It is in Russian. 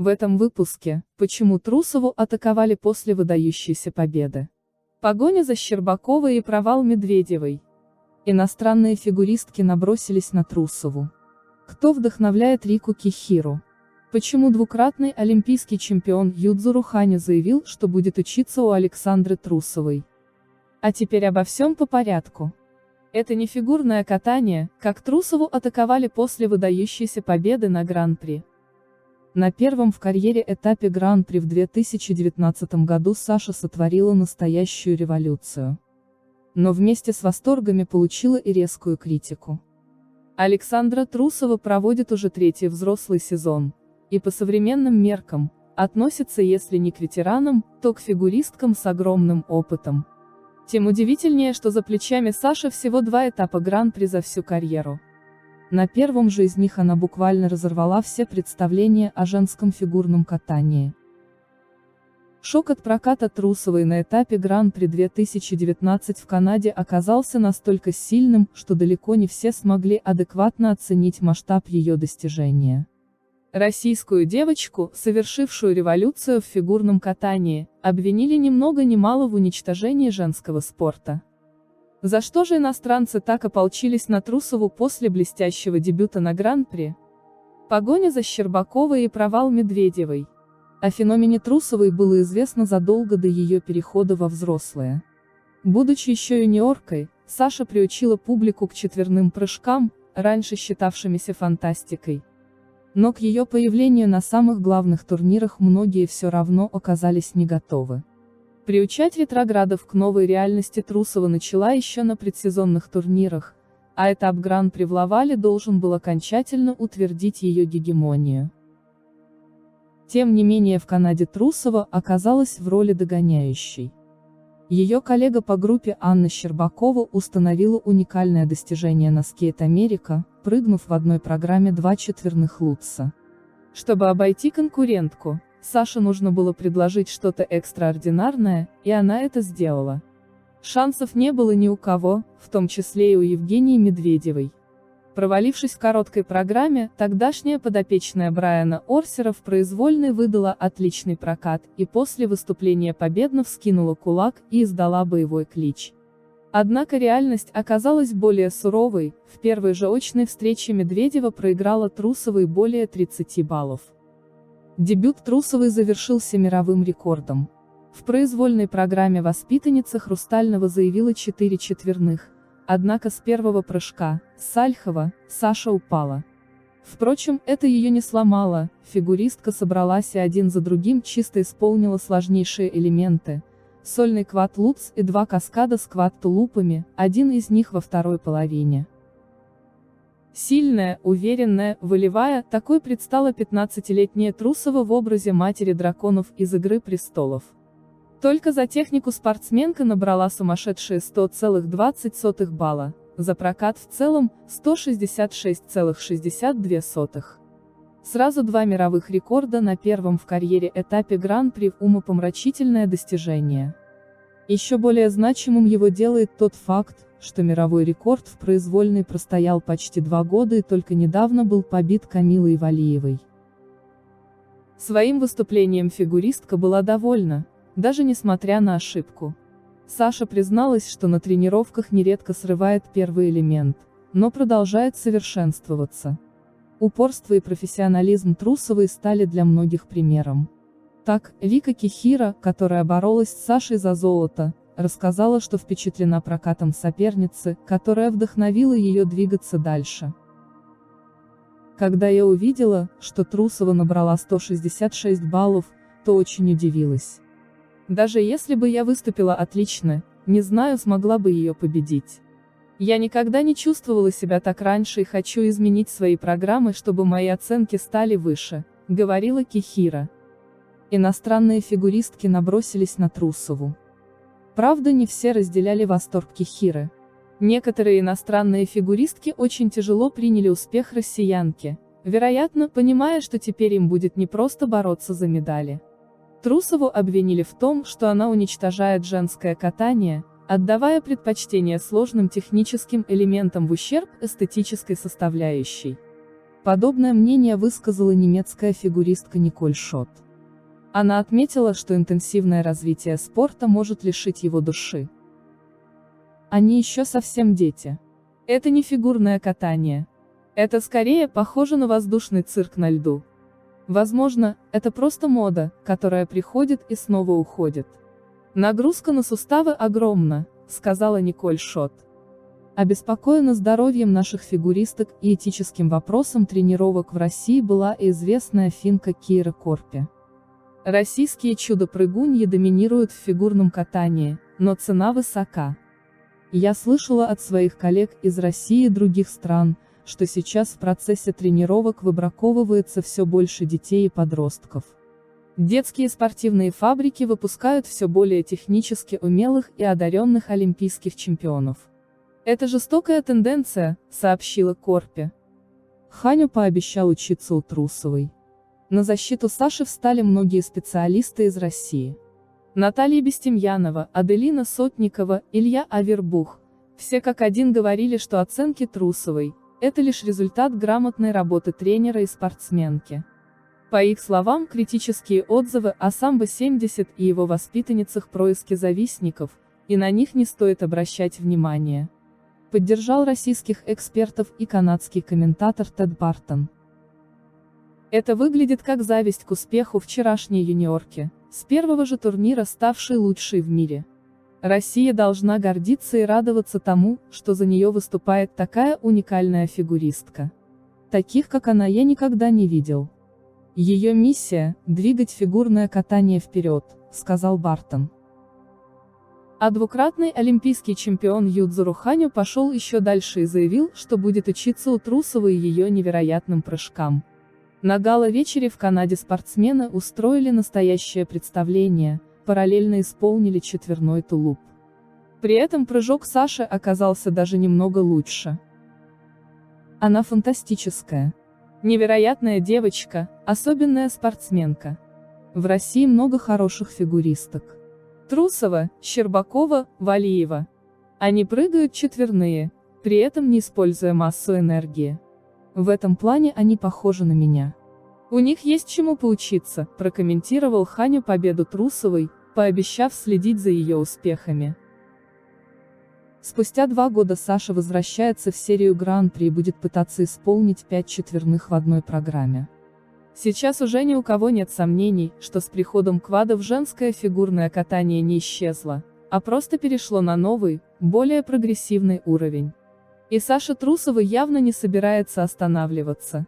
В этом выпуске, почему Трусову атаковали после выдающейся победы. Погоня за Щербаковой и провал Медведевой. Иностранные фигуристки набросились на Трусову. Кто вдохновляет Рику Кихиру? Почему двукратный олимпийский чемпион Юдзуру Ханю заявил, что будет учиться у Александры Трусовой? А теперь обо всем по порядку. Это не фигурное катание, как Трусову атаковали после выдающейся победы на Гран-при. На первом в карьере этапе Гран-при в 2019 году Саша сотворила настоящую революцию. Но вместе с восторгами получила и резкую критику. Александра Трусова проводит уже третий взрослый сезон, и по современным меркам, относится если не к ветеранам, то к фигуристкам с огромным опытом. Тем удивительнее, что за плечами Саши всего 2 этапа Гран-при за всю карьеру. На первом же из них она буквально разорвала все представления о женском фигурном катании. Шок от проката Трусовой на этапе Гран-при 2019 в Канаде оказался настолько сильным, что далеко не все смогли адекватно оценить масштаб ее достижения. Российскую девочку, совершившую революцию в фигурном катании, обвинили ни много ни мало в уничтожении женского спорта. За что же иностранцы так ополчились на Трусову после блестящего дебюта на Гран-при? Погоня за Щербаковой и провал Медведевой. О феномене Трусовой было известно задолго до ее перехода во взрослое. Будучи еще юниоркой, Саша приучила публику к четверным прыжкам, раньше считавшимися фантастикой. Но к ее появлению на самых главных турнирах многие все равно оказались не готовы. Приучать ретроградов к новой реальности Трусова начала еще на предсезонных турнирах, а этап Гран-при в Лавале должен был окончательно утвердить ее гегемонию. Тем не менее в Канаде Трусова оказалась в роли догоняющей. Ее коллега по группе Анна Щербакова установила уникальное достижение на Skate America, прыгнув в одной программе 2 четверных лутса. Чтобы обойти конкурентку, Саше нужно было предложить что-то экстраординарное, и она это сделала. Шансов не было ни у кого, в том числе и у Евгении Медведевой. Провалившись в короткой программе, тогдашняя подопечная Брайана Орсера в произвольной выдала отличный прокат, и после выступления победно вскинула кулак и издала боевой клич. Однако реальность оказалась более суровой, в первой же очной встрече Медведева проиграла Трусовой более 30 баллов. Дебют Трусовой завершился мировым рекордом. В произвольной программе воспитанница Хрустального заявила 4 четверных. Однако с первого прыжка, с Сальхова, Саша упала. Впрочем, это ее не сломало, фигуристка собралась и один за другим чисто исполнила сложнейшие элементы. Сольный квад-лутс и 2 каскада с квад-тулупами, один из них во второй половине. Сильная, уверенная, волевая, такой предстала 15-летняя Трусова в образе матери драконов из «Игры престолов». Только за технику спортсменка набрала сумасшедшие 100,20 балла, за прокат в целом – 166,62. Сразу 2 мировых рекорда на первом в карьере этапе Гран-при – умопомрачительное достижение. Еще более значимым его делает тот факт, что мировой рекорд в произвольной простоял почти 2 года и только недавно был побит Камилой Валиевой. Своим выступлением фигуристка была довольна. Даже несмотря на ошибку. Саша призналась, что на тренировках нередко срывает первый элемент, но продолжает совершенствоваться. Упорство и профессионализм Трусовой стали для многих примером. Так, Рика Кихира, которая боролась с Сашей за золото, рассказала, что впечатлена прокатом соперницы, которая вдохновила ее двигаться дальше. Когда я увидела, что Трусова набрала 166 баллов, то очень удивилась. Даже если бы я выступила отлично, не знаю, смогла бы ее победить. Я никогда не чувствовала себя так раньше и хочу изменить свои программы, чтобы мои оценки стали выше, говорила Кихира. Иностранные фигуристки набросились на Трусову. Правда, не все разделяли восторг Кихиры. Некоторые иностранные фигуристки очень тяжело приняли успех россиянки, вероятно, понимая, что теперь им будет непросто бороться за медали. Трусову обвинили в том, что она уничтожает женское катание, отдавая предпочтение сложным техническим элементам в ущерб эстетической составляющей. Подобное мнение высказала немецкая фигуристка Николь Шот. Она отметила, что интенсивное развитие спорта может лишить его души. Они еще совсем дети. Это не фигурное катание. Это скорее похоже на воздушный цирк на льду. Возможно, это просто мода, которая приходит и снова уходит. Нагрузка на суставы огромна, сказала Николь Шот. Обеспокоена здоровьем наших фигуристок и этическим вопросом тренировок в России была и известная финка Кира Корпи. Российские чудо-прыгуньи доминируют в фигурном катании, но цена высока. Я слышала от своих коллег из России и других стран, что сейчас в процессе тренировок выбраковывается все больше детей и подростков. Детские спортивные фабрики выпускают все более технически умелых и одаренных олимпийских чемпионов. Это жестокая тенденция, сообщила Корпи. Ханю пообещал учиться у Трусовой. На защиту Саши встали многие специалисты из России. Наталья Бестемьянова, Аделина Сотникова, Илья Авербух. Все как один говорили, что оценки Трусовой – это лишь результат грамотной работы тренера и спортсменки. По их словам, критические отзывы о самбо-70 и его воспитанницах происки завистников, и на них не стоит обращать внимания. Поддержал российских экспертов и канадский комментатор Тед Бартон. Это выглядит как зависть к успеху вчерашней юниорки, с первого же турнира ставшей лучшей в мире. Россия должна гордиться и радоваться тому, что за нее выступает такая уникальная фигуристка. Таких, как она, я никогда не видел. Ее миссия – двигать фигурное катание вперед, сказал Бартон. А двукратный олимпийский чемпион Юдзуру Ханю пошел еще дальше и заявил, что будет учиться у Трусовой ее невероятным прыжкам. На гала-вечере в Канаде спортсмены устроили настоящее представление, параллельно исполнили четверной тулуп. При этом прыжок Саши оказался даже немного лучше. Она фантастическая. Невероятная девочка, особенная спортсменка. В России много хороших фигуристок. Трусова, Щербакова, Валиева. Они прыгают четверные, при этом не используя массу энергии. В этом плане они похожи на меня. У них есть чему поучиться, прокомментировал Ханю победу Трусовой, пообещав следить за ее успехами. Спустя 2 года Саша возвращается в серию Гран-при и будет пытаться исполнить 5 четверных в одной программе. Сейчас уже ни у кого нет сомнений, что с приходом квадов женское фигурное катание не исчезло, а просто перешло на новый, более прогрессивный уровень. И Саша Трусова явно не собирается останавливаться.